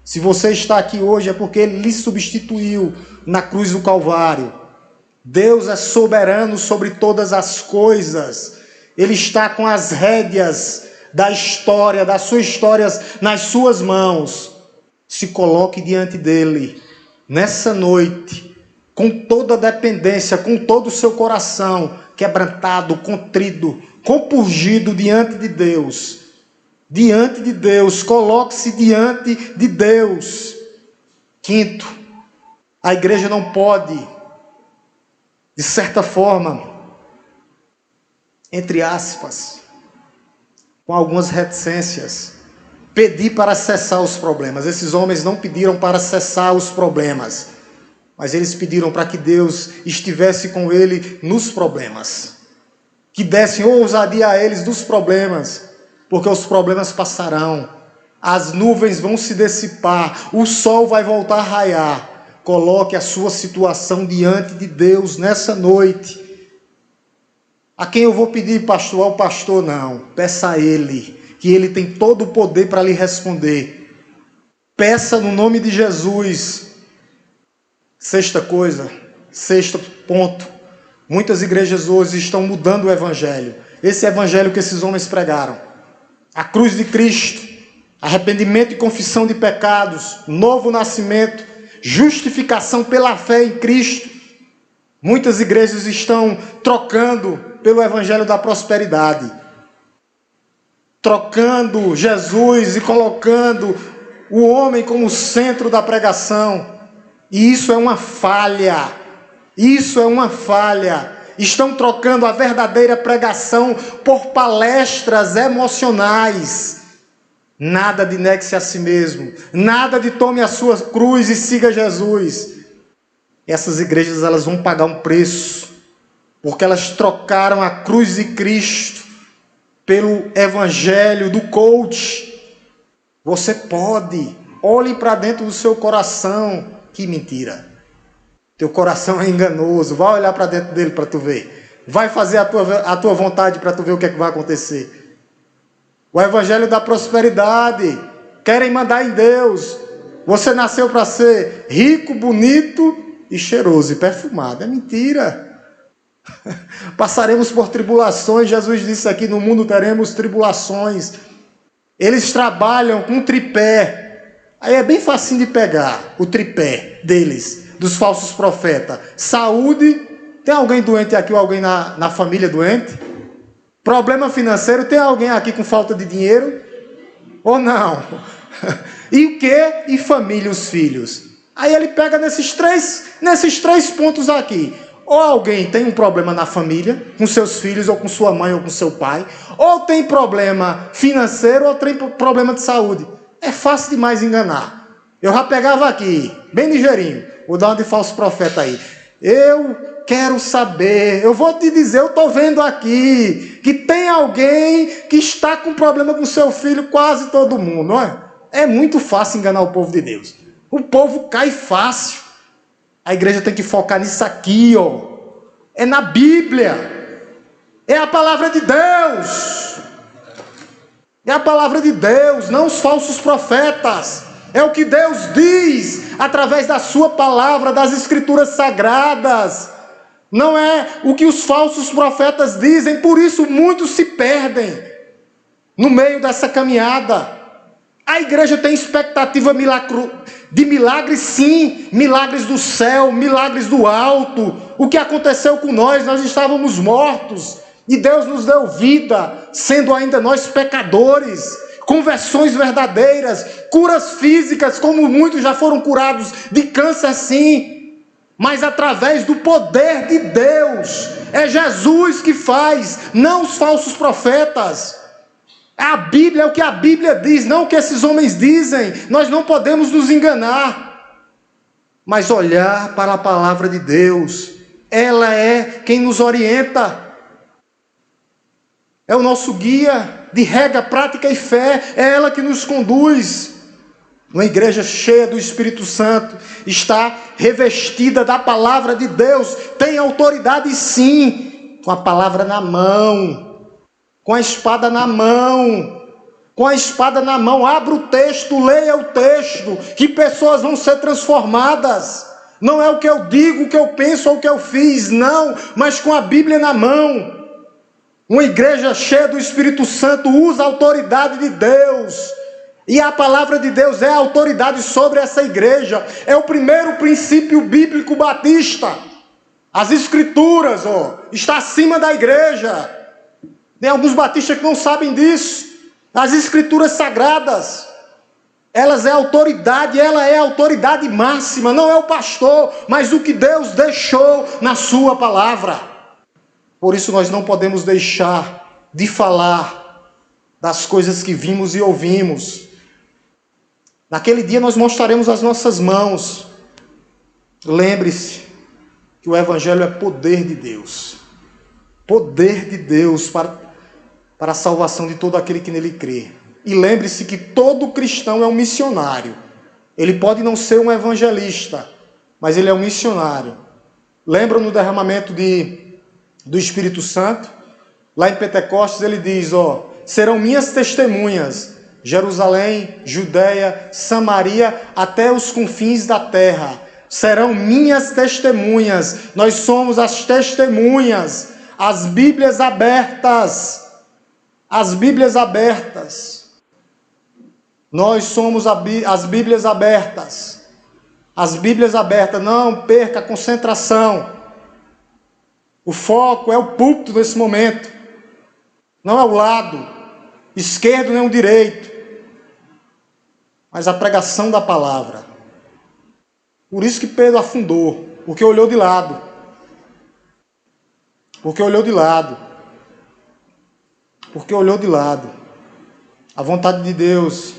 Se você está aqui hoje é porque Ele lhe substituiu na cruz do Calvário. Deus é soberano sobre todas as coisas. Ele está com as rédeas da história, das suas histórias nas suas mãos. Se coloque diante dele nessa noite, com toda a dependência, com todo o seu coração quebrantado, contrito, compungido diante de Deus. Diante de Deus, coloque-se diante de Deus. Quinto, a igreja não pode, de certa forma, entre aspas, com algumas reticências, pedir para cessar os problemas. Esses homens não pediram para cessar os problemas, mas eles pediram para que Deus estivesse com ele nos problemas, que dessem ousadia a eles dos problemas, porque os problemas passarão, as nuvens vão se dissipar, o sol vai voltar a raiar. Coloque a sua situação diante de Deus nessa noite. A quem eu vou pedir, pastor? Ao pastor não. Peça a Ele, que Ele tem todo o poder para lhe responder. Peça no nome de Jesus. Sexto ponto. Muitas igrejas hoje estão mudando o evangelho. Esse evangelho que esses homens pregaram. A cruz de Cristo, arrependimento e confissão de pecados, novo nascimento, justificação pela fé em Cristo. Muitas igrejas estão trocando pelo evangelho da prosperidade, trocando Jesus e colocando o homem como centro da pregação. E isso é uma falha. Isso é uma falha. Estão trocando a verdadeira pregação por palestras emocionais. Nada de negue-se a si mesmo. Nada de tome a sua cruz e siga Jesus. Essas igrejas, elas vão pagar um preço, porque elas trocaram a cruz de Cristo pelo evangelho do coach. Você pode. Olhe para dentro do seu coração. Que mentira. Teu coração é enganoso. Vai olhar para dentro dele para tu ver. Vai fazer a tua vontade para tu ver o que é que vai acontecer. O evangelho da prosperidade. Querem mandar em Deus. Você nasceu para ser rico, bonito e cheiroso e perfumado. É mentira. Passaremos por tribulações. Jesus disse aqui: no mundo teremos tribulações. Eles trabalham com tripé. Aí é bem facinho de pegar o tripé deles, dos falsos profetas. Saúde. Tem alguém doente aqui ou alguém na família doente? Problema financeiro. Tem alguém aqui com falta de dinheiro? Ou não? E o quê? E família, os filhos. Aí ele pega nesses três pontos aqui. Ou alguém tem um problema na família, com seus filhos, ou com sua mãe, ou com seu pai. Ou tem problema financeiro, ou tem problema de saúde. É fácil demais enganar. Eu já pegava aqui, bem ligeirinho. Vou dar uma de falso profeta aí. Eu quero saber, eu vou te dizer, eu estou vendo aqui, que tem alguém que está com problema com seu filho, quase todo mundo, não é? É muito fácil enganar o povo de Deus. O povo cai fácil. A igreja tem que focar nisso aqui, ó. É na Bíblia. É a palavra de Deus. É a palavra de Deus, não os falsos profetas. É o que Deus diz através da sua palavra, das escrituras sagradas. Não é o que os falsos profetas dizem. Por isso muitos se perdem no meio dessa caminhada. A igreja tem expectativa de milagres, sim, milagres do céu, milagres do alto. O que aconteceu com nós? Nós estávamos mortos e Deus nos deu vida, sendo ainda nós pecadores. Conversões verdadeiras, curas físicas, como muitos já foram curados de câncer, sim, mas através do poder de Deus. É Jesus que faz, não os falsos profetas. A Bíblia é o que a Bíblia diz, não o que esses homens dizem. Nós não podemos nos enganar, mas olhar para a palavra de Deus. Ela é quem nos orienta. É o nosso guia de regra, prática e fé. É ela que nos conduz. Uma igreja cheia do Espírito Santo está revestida da palavra de Deus. Tem autoridade, sim, com a palavra na mão. Com a espada na mão, com a espada na mão, abra o texto, leia o texto, que pessoas vão ser transformadas. Não é o que eu digo, o que eu penso ou o que eu fiz, não, mas com a Bíblia na mão. Uma igreja cheia do Espírito Santo usa a autoridade de Deus, e a palavra de Deus é a autoridade sobre essa igreja. É o primeiro princípio bíblico batista. As escrituras, está acima da igreja. Tem alguns batistas que não sabem disso. As escrituras sagradas, elas é autoridade, ela é a autoridade máxima, não é o pastor, mas o que Deus deixou na sua palavra. Por isso nós não podemos deixar de falar das coisas que vimos e ouvimos. Naquele dia nós mostraremos as nossas mãos. Lembre-se que o Evangelho é poder de Deus. Poder de Deus para a salvação de todo aquele que nele crê. E lembre-se que todo cristão é um missionário. Ele pode não ser um evangelista, mas ele é um missionário. Lembram no derramamento do Espírito Santo? Lá em Pentecostes ele diz, serão minhas testemunhas, Jerusalém, Judeia, Samaria, até os confins da terra. Serão minhas testemunhas. Nós somos as testemunhas, as Bíblias abertas. As Bíblias abertas. Nós somos as Bíblias abertas. As Bíblias abertas. Não perca a concentração. O foco é o púlpito nesse momento. Não é o lado esquerdo nem o direito. Mas a pregação da palavra. Por isso que Pedro afundou. Porque olhou de lado. Porque olhou de lado. Porque olhou de lado. A vontade de Deus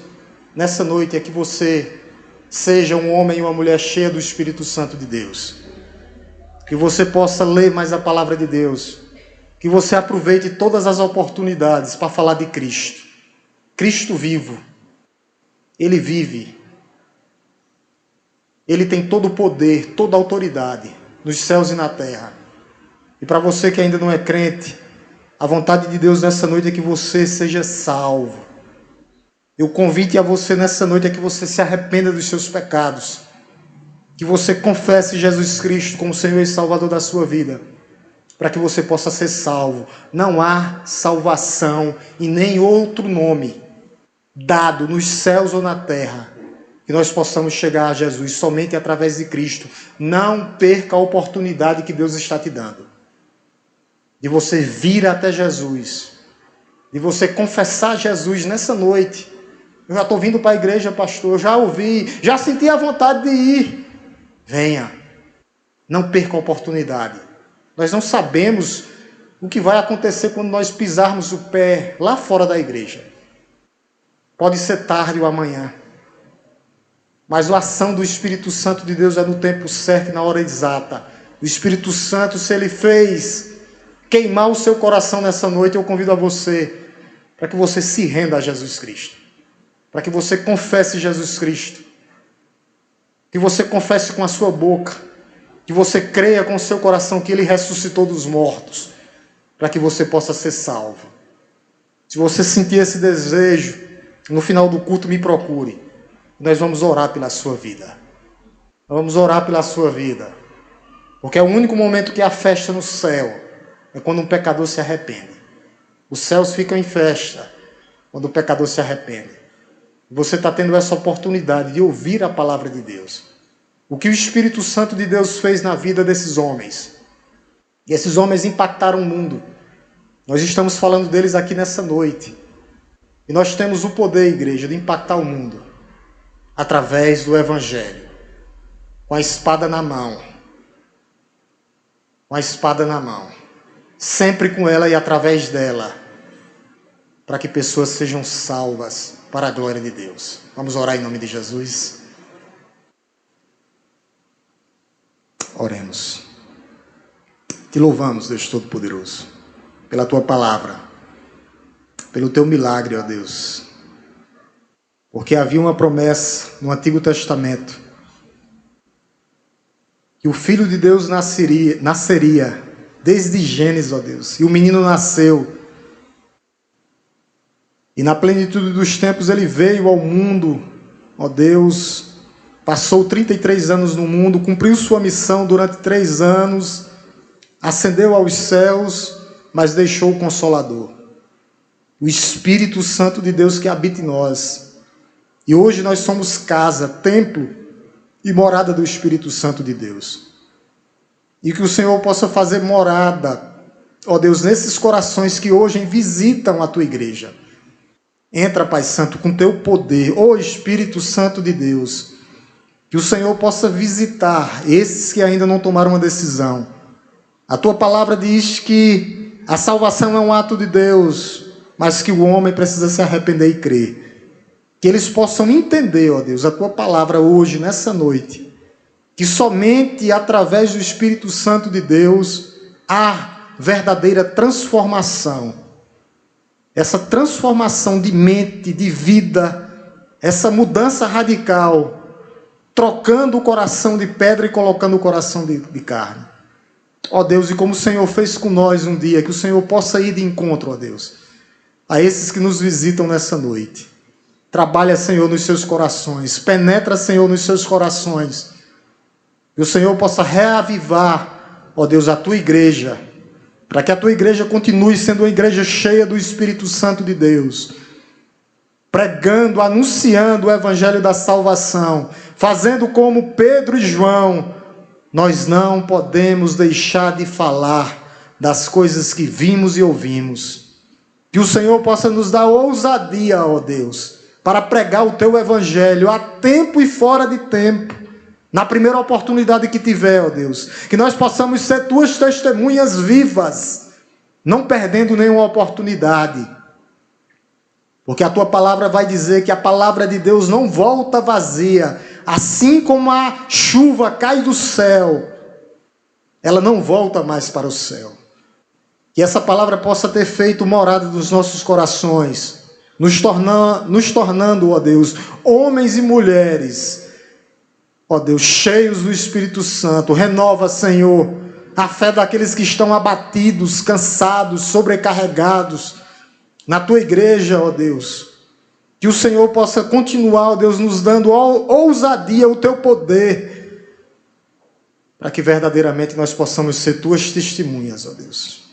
nessa noite é que você seja um homem e uma mulher cheia do Espírito Santo de Deus. Que você possa ler mais a palavra de Deus. Que você aproveite todas as oportunidades para falar de Cristo. Cristo vivo. Ele vive. Ele tem todo o poder, toda a autoridade nos céus e na terra. E para você que ainda não é crente, a vontade de Deus nessa noite é que você seja salvo. O convite a você nessa noite é que você se arrependa dos seus pecados, que você confesse Jesus Cristo como Senhor e Salvador da sua vida, para que você possa ser salvo. Não há salvação em nem outro nome dado nos céus ou na terra que nós possamos chegar a Jesus, somente através de Cristo. Não perca a oportunidade que Deus está te dando de você vir até Jesus, de você confessar Jesus nessa noite. Eu já estou vindo para a igreja, pastor, eu já ouvi, já senti a vontade de ir. Venha, não perca a oportunidade. Nós não sabemos o que vai acontecer quando nós pisarmos o pé lá fora da igreja. Pode ser tarde ou amanhã, mas a ação do Espírito Santo de Deus é no tempo certo e na hora exata. O Espírito Santo, se ele fez queimar o seu coração nessa noite, eu convido a você para que você se renda a Jesus Cristo, para que você confesse Jesus Cristo, que você confesse com a sua boca, que você creia com o seu coração que ele ressuscitou dos mortos, para que você possa ser salvo. Se você sentir esse desejo, no final do culto me procure. Nós vamos orar pela sua vida. Vamos orar pela sua vida, porque é o único momento que há festa no céu, é quando um pecador se arrepende. Os céus ficam em festa quando o pecador se arrepende. Você está tendo essa oportunidade de ouvir a palavra de Deus. O que o Espírito Santo de Deus fez na vida desses homens. E esses homens impactaram o mundo. Nós estamos falando deles aqui nessa noite. E nós temos o poder, igreja, de impactar o mundo através do Evangelho. Com a espada na mão. Com a espada na mão. Sempre com ela e através dela. Para que pessoas sejam salvas para a glória de Deus. Vamos orar em nome de Jesus. Oremos. Te louvamos, Deus Todo-Poderoso, pela Tua palavra, pelo Teu milagre, ó Deus. Porque havia uma promessa no Antigo Testamento que o Filho de Deus nasceria desde Gênesis, ó Deus. E o menino nasceu. E na plenitude dos tempos ele veio ao mundo, ó Deus, passou 33 anos no mundo, cumpriu sua missão durante 3 anos, ascendeu aos céus, mas deixou o Consolador, o Espírito Santo de Deus que habita em nós. E hoje nós somos casa, templo e morada do Espírito Santo de Deus. E que o Senhor possa fazer morada, ó Deus, nesses corações que hoje visitam a Tua igreja. Entra, Pai Santo, com Teu poder, ó Espírito Santo de Deus, que o Senhor possa visitar esses que ainda não tomaram uma decisão. A Tua palavra diz que a salvação é um ato de Deus, mas que o homem precisa se arrepender e crer. Que eles possam entender, ó Deus, a Tua palavra hoje, nessa noite, que somente através do Espírito Santo de Deus há verdadeira transformação. Essa transformação de mente, de vida, essa mudança radical, trocando o coração de pedra e colocando o coração de carne. Ó Deus, e como o Senhor fez com nós um dia, que o Senhor possa ir de encontro, ó Deus, a esses que nos visitam nessa noite. Trabalha, Senhor, nos seus corações, penetra, Senhor, nos seus corações, que o Senhor possa reavivar, ó Deus, a Tua igreja, para que a Tua igreja continue sendo uma igreja cheia do Espírito Santo de Deus, pregando, anunciando o Evangelho da salvação, fazendo como Pedro e João. Nós não podemos deixar de falar das coisas que vimos e ouvimos. Que o Senhor possa nos dar ousadia, ó Deus, para pregar o Teu Evangelho a tempo e fora de tempo. Na primeira oportunidade que tiver, ó Deus, que nós possamos ser Tuas testemunhas vivas, não perdendo nenhuma oportunidade. Porque a Tua palavra vai dizer que a palavra de Deus não volta vazia. Assim como a chuva cai do céu, ela não volta mais para o céu. Que essa palavra possa ter feito morada dos nossos corações, nos tornando, ó Deus, homens e mulheres, ó Deus, cheios do Espírito Santo. Renova, Senhor, a fé daqueles que estão abatidos, cansados, sobrecarregados, na Tua igreja, ó Deus. Que o Senhor possa continuar, ó Deus, nos dando ousadia, o teu poder, para que verdadeiramente nós possamos ser tuas testemunhas, ó Deus.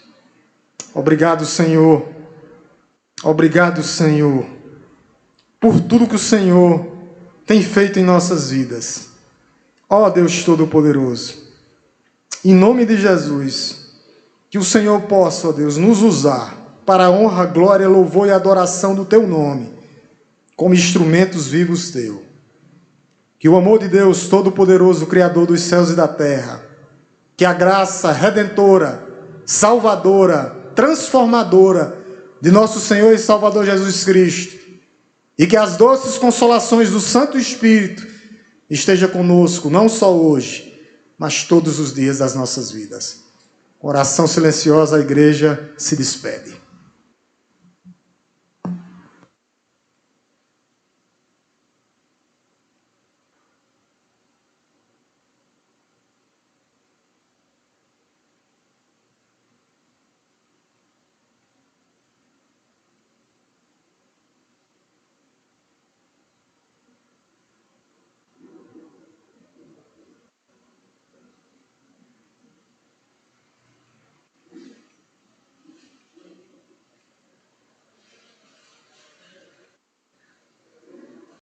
Obrigado, Senhor. Obrigado, Senhor, por tudo que o Senhor tem feito em nossas vidas. Ó Deus Todo-Poderoso, em nome de Jesus, que o Senhor possa, ó Deus, nos usar para a honra, glória, louvor e adoração do teu nome, como instrumentos vivos teu. Que o amor de Deus Todo-Poderoso, Criador dos céus e da terra, que a graça redentora, salvadora, transformadora de nosso Senhor e Salvador Jesus Cristo, e que as doces consolações do Santo Espírito esteja conosco, não só hoje, mas todos os dias das nossas vidas. Oração silenciosa, a igreja se despede.